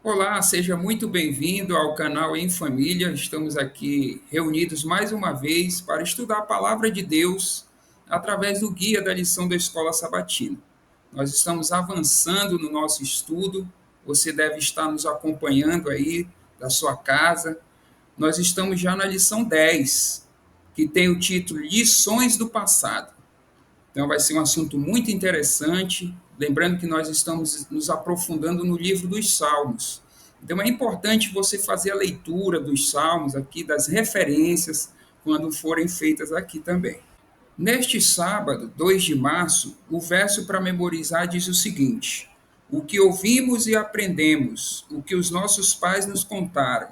Olá, seja muito bem-vindo ao canal Em Família. Estamos aqui reunidos mais uma vez para estudar a palavra de Deus através do guia da lição da Escola Sabatina. Nós estamos avançando no nosso estudo. Você deve estar nos acompanhando aí da sua casa. Nós estamos já na lição 10, que tem o título Lições do Passado. Então, vai ser um assunto muito interessante. Lembrando que nós estamos nos aprofundando no livro dos Salmos. Então, é importante você fazer a leitura dos Salmos aqui, das referências, quando forem feitas aqui também. Neste sábado, 2 de março, o verso para memorizar diz o seguinte: O que ouvimos e aprendemos, o que os nossos pais nos contaram,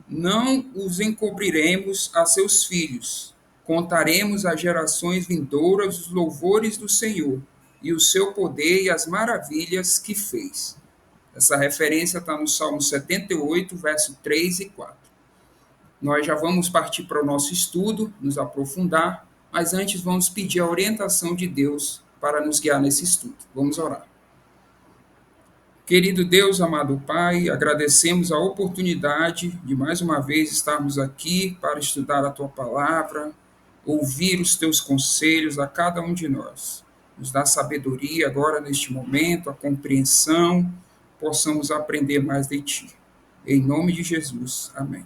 não os encobriremos a seus filhos. Contaremos às gerações vindouras os louvores do Senhor e o seu poder e as maravilhas que fez. Essa referência está no Salmo 78, verso 3 e 4. Nós já vamos partir para o nosso estudo, nos aprofundar, mas antes vamos pedir a orientação de Deus para nos guiar nesse estudo. Vamos orar. Querido Deus, amado Pai, agradecemos a oportunidade de mais uma vez estarmos aqui para estudar a tua palavra, ouvir os teus conselhos a cada um de nós. Nos dá sabedoria agora neste momento, a compreensão, possamos aprender mais de ti. Em nome de Jesus. Amém.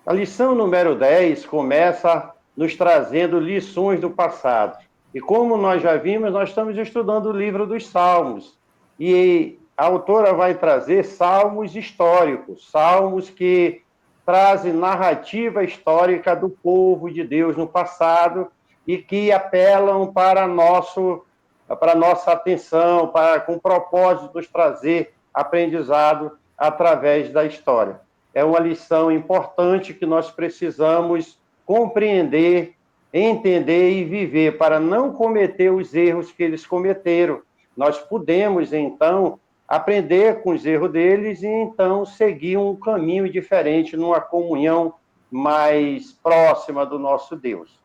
A lição número 10 começa nos trazendo lições do passado. E como nós já vimos, nós estamos estudando o livro dos Salmos. E a autora vai trazer salmos históricos, salmos que trazem narrativa histórica do povo de Deus no passado e que apelam para nossa atenção, com o propósito de nos trazer aprendizado através da história. É uma lição importante que nós precisamos compreender, entender e viver para não cometer os erros que eles cometeram. Nós podemos, então, aprender com os erros deles e, então, seguir um caminho diferente, numa comunhão mais próxima do nosso Deus.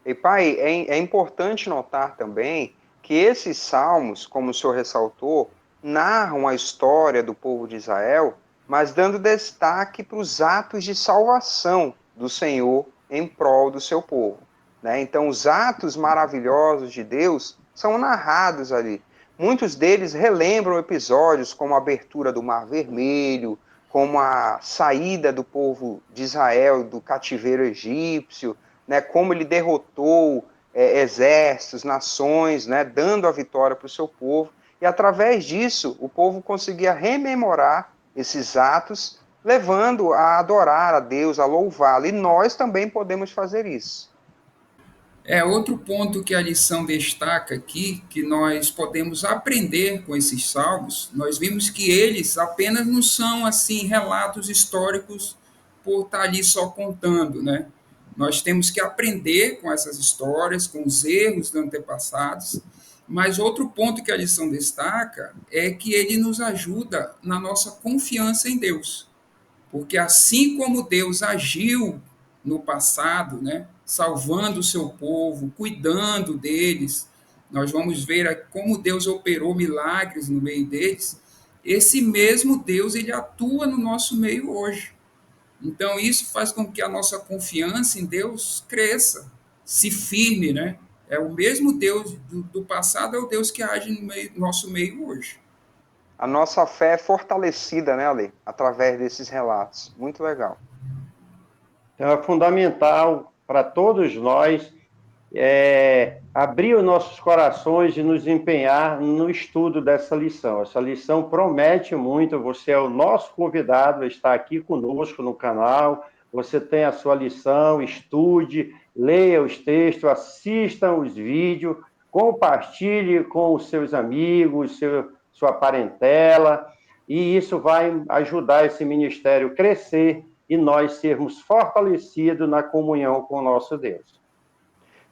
E pai, é importante notar também que esses salmos, como o senhor ressaltou, narram a história do povo de Israel, mas dando destaque para os atos de salvação do Senhor em prol do seu povo. Né? Então, os atos maravilhosos de Deus são narrados ali. Muitos deles relembram episódios como a abertura do Mar Vermelho, como a saída do povo de Israel do cativeiro egípcio, né, como ele derrotou exércitos, nações, né, dando a vitória para o seu povo. E através disso, o povo conseguia rememorar esses atos, levando a adorar a Deus, a louvá-lo. E nós também podemos fazer isso. Outro ponto que a lição destaca aqui, que nós podemos aprender com esses salmos, nós vimos que eles apenas não são assim relatos históricos por estar ali só contando, né? Nós temos que aprender com essas histórias, com os erros dos antepassados, mas outro ponto que a lição destaca é que ele nos ajuda na nossa confiança em Deus. Porque assim como Deus agiu no passado, né, salvando o seu povo, cuidando deles, nós vamos ver como Deus operou milagres no meio deles. Esse mesmo Deus, ele atua no nosso meio hoje. Então isso faz com que a nossa confiança em Deus cresça, se firme, né? É o mesmo Deus do passado, é o Deus que age no nosso meio hoje. A nossa fé é fortalecida, né, Ale? Através desses relatos. Muito legal. Então, é fundamental para todos nós abrir os nossos corações e nos empenhar no estudo dessa lição. Essa lição promete muito, você é o nosso convidado, está aqui conosco no canal, você tem a sua lição, estude, leia os textos, assista os vídeos, compartilhe com os seus amigos, sua parentela, e isso vai ajudar esse ministério a crescer e nós sermos fortalecidos na comunhão com o nosso Deus.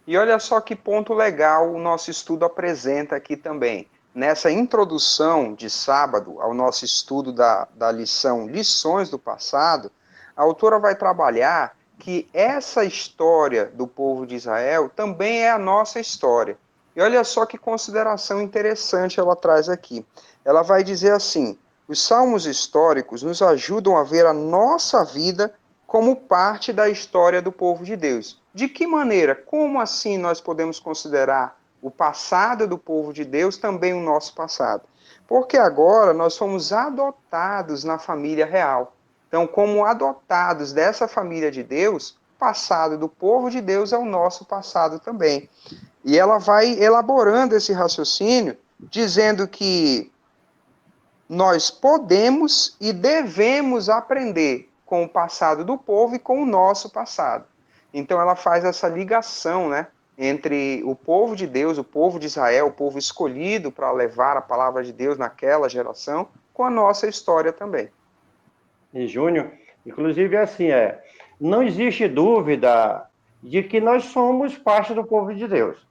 E olha só que ponto legal o nosso estudo apresenta aqui também. Nessa introdução de sábado ao nosso estudo da lição Lições do Passado, a autora vai trabalhar que essa história do povo de Israel também é a nossa história. E olha só que consideração interessante ela traz aqui. Ela vai dizer assim: Os salmos históricos nos ajudam a ver a nossa vida como parte da história do povo de Deus. De que maneira? Como assim nós podemos considerar o passado do povo de Deus também o nosso passado? Porque agora nós somos adotados na família real. Então, como adotados dessa família de Deus, o passado do povo de Deus é o nosso passado também. E ela vai elaborando esse raciocínio, dizendo que nós podemos e devemos aprender com o passado do povo e com o nosso passado. Então ela faz essa ligação, né, entre o povo de Deus, o povo de Israel, o povo escolhido para levar a palavra de Deus naquela geração, com a nossa história também. E Júnior, inclusive assim, não existe dúvida de que nós somos parte do povo de Deus.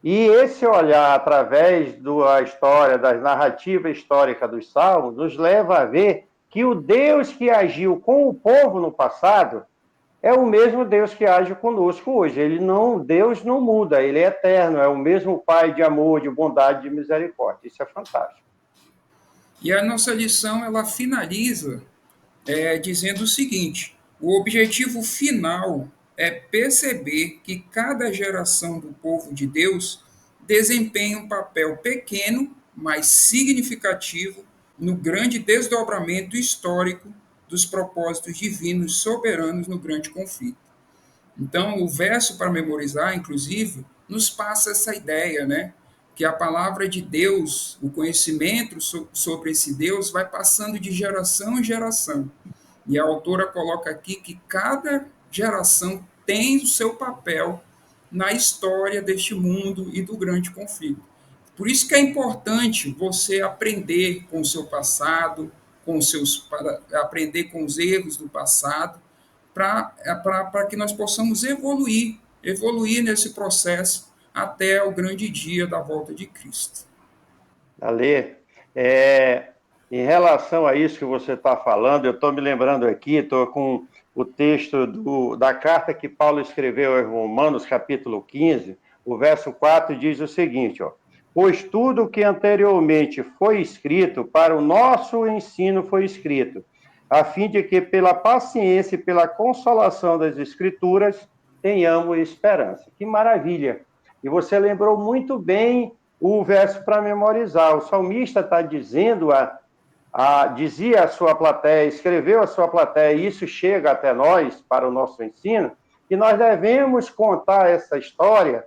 E esse olhar através da história, da narrativa histórica dos Salmos, nos leva a ver que o Deus que agiu com o povo no passado é o mesmo Deus que age conosco hoje. Deus não muda, ele é eterno, é o mesmo Pai de amor, de bondade, de misericórdia. Isso é fantástico. E a nossa lição ela finaliza dizendo o seguinte: o objetivo final é perceber que cada geração do povo de Deus desempenha um papel pequeno, mas significativo no grande desdobramento histórico dos propósitos divinos soberanos no grande conflito. Então, o verso para memorizar, inclusive, nos passa essa ideia, né? Que a palavra de Deus, o conhecimento sobre esse Deus, vai passando de geração em geração. E a autora coloca aqui que cada geração tem o seu papel na história deste mundo e do grande conflito. Por isso que é importante você aprender com o seu passado, aprender com os erros do passado, para que nós possamos evoluir nesse processo até o grande dia da volta de Cristo. Ale, em relação a isso que você está falando, eu estou me lembrando aqui, estou com o texto da carta que Paulo escreveu aos Romanos, capítulo 15, o verso 4 diz o seguinte, ó: pois tudo que anteriormente foi escrito para o nosso ensino foi escrito, a fim de que pela paciência e pela consolação das Escrituras tenhamos esperança. Que maravilha! E você lembrou muito bem o verso para memorizar. O salmista está dizendo, dizia a sua plateia, escreveu a sua plateia, e isso chega até nós, para o nosso ensino, que nós devemos contar essa história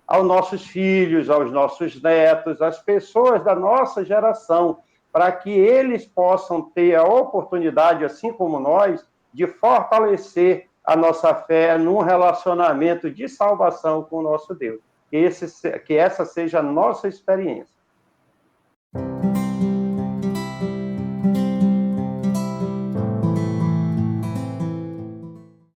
aos nossos filhos, aos nossos netos, às pessoas da nossa geração, para que eles possam ter a oportunidade, assim como nós, de fortalecer a nossa fé num relacionamento de salvação com o nosso Deus. Que essa seja a nossa experiência.